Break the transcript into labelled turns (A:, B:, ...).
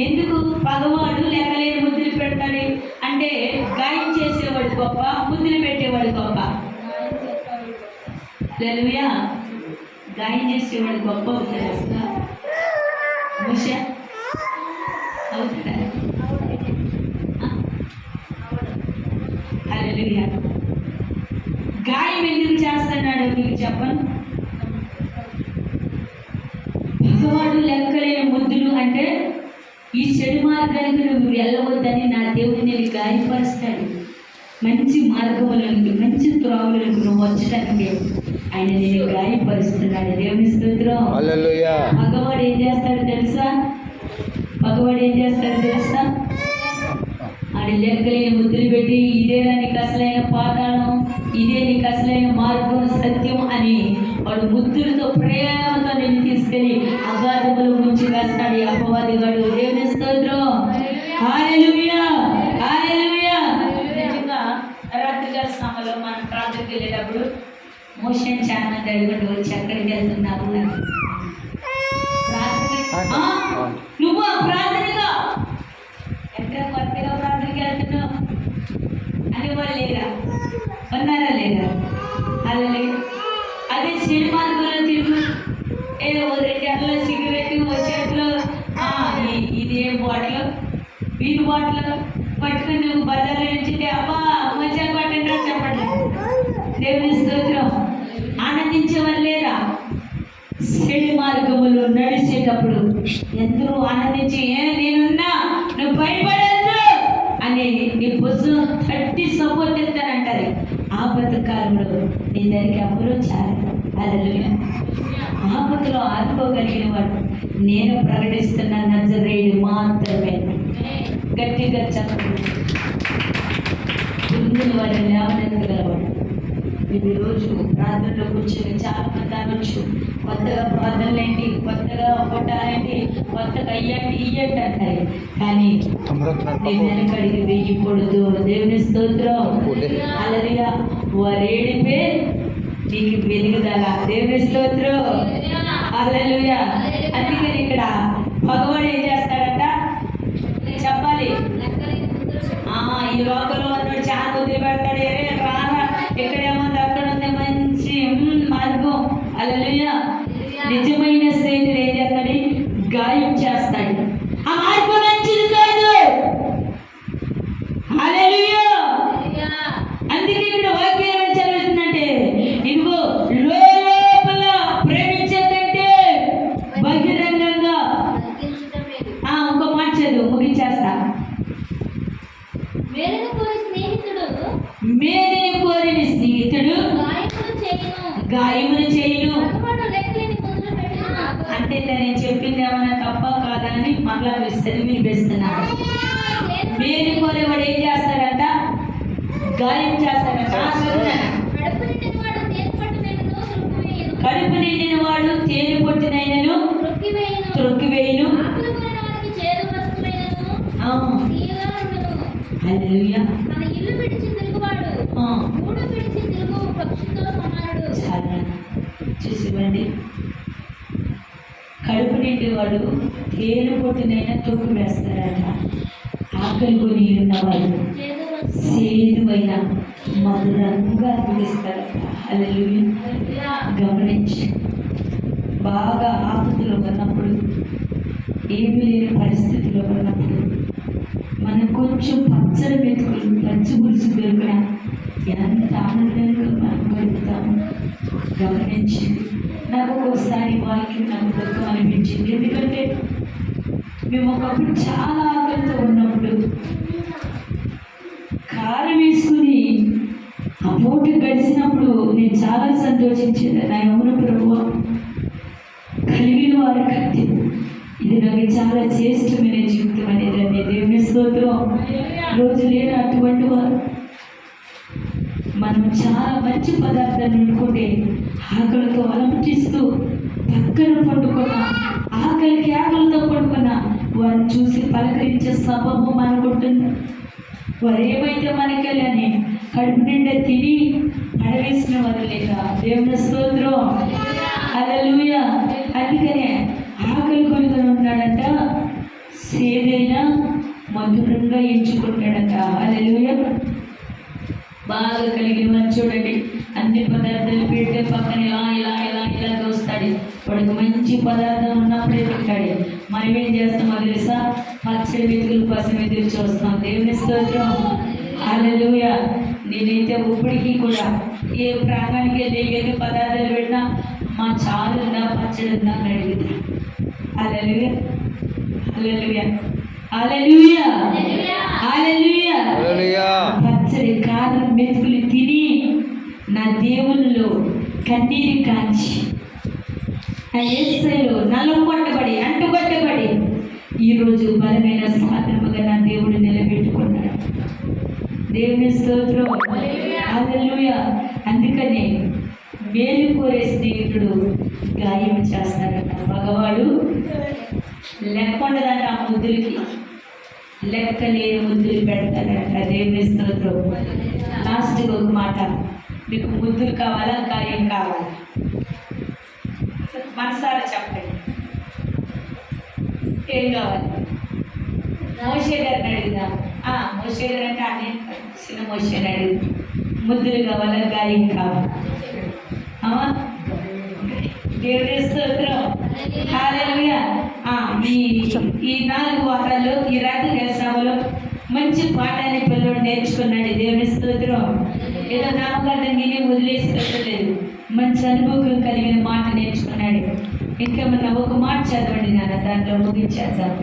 A: ఎందుకు పగవాడు లెక్కలేని ముద్దులు పెడతాడు అంటే గాయం చేసేవాడు గొప్ప, ముద్దులు పెట్టేవాడు గొప్ప. హల్లెలూయా. గాయం చేసేవాడు గొప్ప అవుతాడు అసలు అవుతాడా? హల్లెలూయా. గాయం ఎందుకు చేస్తున్నాడు మీకు చెప్పను. పగవాడు లెక్కలేని ముద్దులు అంటే ఈ చెడు మార్గానికి నువ్వు వెళ్ళవద్దని నా దేవుడు నేను గాయపరుస్తాడు. మంచి మార్గములకు, మంచి త్రోవలకు నువ్వు వచ్చడానికి ఆయన నేను గాయపరుస్తున్నాడు. దేవుని స్తోత్రం.
B: హల్లెలూయా.
A: పగవాడు ఏం చేస్తాడు తెలుసా? పగవాడు ఏం చేస్తాడు తెలుసా? ఆడి లెక్కలేని ముద్దులు పెట్టి ఇదేనా నీకు అసలైన పాఠానం, ఇదే నీకు అసలైన మార్గం, సత్యం అని వాడు ముద్దులతో ప్రేమతో నేను తీసుకెళ్ళి అగాధములు ముంచి వేస్తాడు ఈ అపవాదిగాడు. దేవుని స్తోత్రం. హల్లెలూయా. హల్లెలూయా. నిజంగా రాత్రికాల సమయంలో మనం ప్రార్థనకి వెళ్ళేటప్పుడు మోషన్ చాలా అడుగుంటూ వచ్చి ఎక్కడికి వెళ్తున్నావు నువ్వు ప్రార్థనగా ఎక్కడ కొత్తగా ప్రార్థనకి వెళ్తున్నావు అని వాళ్ళు లేరా? ఉన్నారా లేదా? అలాగే అదే చెడు మార్గంలో తిరుగు ఏదో 2 గంటల సిగరెట్ వచ్చేట్లో ఇది ఏ బాటిల్, వీటి బాటిల్ పట్టుకుని నువ్వు బజార్లో నుంచి అబ్బా మంచిగా పట్టండి చెప్పండి. దేవుని స్తోత్రం. ఆనందించేవారు లేరా? చెడు మార్గములు నడిచేటప్పుడు ఎందరో ఆనందించి నేనున్నా, నువ్వు భయపడద్దు అని నీ భుజం తట్టి సపోర్ట్ ఇస్తానంటారు. ఆపత్తి కాలంలో నీ దగ్గరికి ఎవరూ చాలరు. హల్లెలూయా. ఆపత్తులో ఆదుకోగలిగిన వాడు నేను ప్రకటిస్తున్న నజరేయుడు మాత్రమే. గట్టిగా చెప్పండి. వాడు లేవనెత్తగలవాడు. ఇది రోజు ప్రార్థనలో కూర్చొని చాలా మంది అనొచ్చు, కొత్తగా ప్రార్థనలు ఏంటి, కొత్తగా కొట్టాలంటే, కొత్తగా ఇయ్యండి ఇయ్యండి అంటారు. కానీ నేను వెనకడికి వెయ్యకూడదు. దేవుని స్తోత్రం. హల్లెలూయా. వారేడిపే నీకు వెలుగుదల. దేవుని స్తోత్రం. హల్లెలూయా. అందుకని ఇక్కడ భగవాడు ఏం చేస్తాడంట చెప్పాలి. ఈ లోకంలో ఉన్నాడు చాలా బుద్ధి పెడతాడు. రారా ఎక్కడేముంది అక్కడ ఉంది మంచి మార్గం. హల్లెలూయా. నిజమైన స్నేహితుడు ఏం చేస్తాడు? గాయం చేస్తాడు. ఆ మార్గం మంచిది కాదు. హల్లెలూయా. అందుకే ఇక్కడ వాక్యం ఏమని చదువుతుందంటే ఇదిగో లోపల ప్రేమించదంటే బహిరంగంగా ఇంకో మాట చదువు ముగించేస్తా. మేలుని కోరిన స్నేహితుడు గాయమును చేయును. అంటే నేను చెప్పింది ఏమైనా తప్ప కాదా అని మళ్ళా వినిపిస్తున్నాడు. మేలు కోరేవాడు ఏం చేస్తాడంట? గాయం చేస్తాడంట. కడుపు నిండిన వాడు తేనె పొట్టినైనను త్రొక్కివేయును. హల్లెలూయా. చూసివ్వండి. కడుపు నిండి వాడు తేనె పొట్టినైనా తొక్కు వేస్తాడట. ఆకలి కొని ఉన్నవాడు సేదువైన మధురంగా అనిపిస్తాడట. హల్లెలూయా. గమనించి బాగా ఆపదలో ఉన్నప్పుడు, ఏమీ లేని పరిస్థితిలో ఉన్నప్పుడు మనం కొంచెం పచ్చడి మెతుకులు, పచ్చి పులుసు దొరికిన ఎంత ఆనందంగా మనం గడుపుతాము. గమనించి నాకు ఒకసారి వాక్యం నాకు దుఃఖం అనిపించింది. ఎందుకంటే మేము ఒకప్పుడు చాలా ఆకలితో ఉన్నప్పుడు కారం వేసుకుని ఆ పూట గడిచినప్పుడు నేను చాలా సంతోషించేది. నా యమున ప్రభువా కలిగిన వారి కంటే ఇది నాకు చాలా శ్రేష్టమైన జీవితం అనేదాన్ని. దేవుని స్తోత్రం. రోజు లేని అటువంటి వారు మనం చాలా మంచి పదార్థాలు వండుకుంటే ఆకలితో అలమటిస్తూ పక్కన పండుకున్న, ఆకలికి ఆకలితో పడుకున్న వారిని చూసి పలకరించే స్వభావం అనుకుంటుంది. వారు ఏమైతే మనకెళ్ళని కడుపు నిండా తిని పడవేసిన వారు లేక. దేవుని స్తోత్రం. హల్లెలూయా. అందుకనే ఆకలి కొనుగొని ఉన్నాడంట. సేద మధురంగా ఎంచుకుంటాడట. హల్లెలూయా. బాగా కలిగిన వారు చూడండి, అన్ని పదార్థాలు పెడితే పక్కన ఇలా ఇలా ఇలా ఇలా దోస్తాడు. వాడికి మంచి పదార్థం ఉన్నప్పుడే తింటాడు. మనం ఏం చేస్తామో తెలుసా? పచ్చడి వెతుకుల కోసం ఎదురు చూస్తాం. దేవుని స్తోత్రం. హల్లెలూయా. నేనైతే ఇప్పటికీ కూడా ఏ ప్రాంగానికి ఏదైతే పదార్థాలు పెట్టినా మా చారు ఉందా, పచ్చడి ఉందా అని అడుగుతా. హల్లెలూయా. హల్లెలూయా. హల్లెలూయా. హల్లెలూయా. పచ్చడి కారం మెతుకులు తిని నా దేవునిలో కన్నీరు కాంచి ఆ యేసయ్యలో నల్లకొట్టబడి అంటుకొట్టబడి ఈరోజు బలమైన సాధనముగా నా దేవుడు నిలబెట్టుకున్నాడు. దేవుని స్తోత్రం. హల్లెలూయా. అందుకనే మేలు కోరే స్నేహితుడు గాయం చేస్తాడట. మగవాడు లెక్క ఉండదంట. ఆ ముద్దులకి లెక్క లేని ముద్దులు పెడతాడట. దేవుని స్తోత్రం. లాస్ట్కి ఒక మాట, మీకు ముద్దులు కావాలా, గాయం కావాలా? మనసారా చెప్పండి, ఏం కావాలి? మోషే గారిని అడుగుదాం. మోషే గారు అంటే అనే చిన్న మోషేని అడుగుదాం. ముద్దులు కావాలా, గాయం కావాలా? దేవుని స్తోత్రం. హల్లెలూయా. ఈ 4 వారాల్లో ఈ రాత్రి సభలో మంచి పాఠాన్ని పిల్లలు నేర్చుకున్నాడు. దేవుని స్తోత్రం. ఏదో నామకార్థం విని వదిలేసి పెట్టలేదు, మంచి అనుభవం కలిగిన మాట నేర్చుకున్నాడు. ఇంకేమన్నా ఒక మాట చదవండి నాన్న, దాంట్లో ముగించేద్దాం.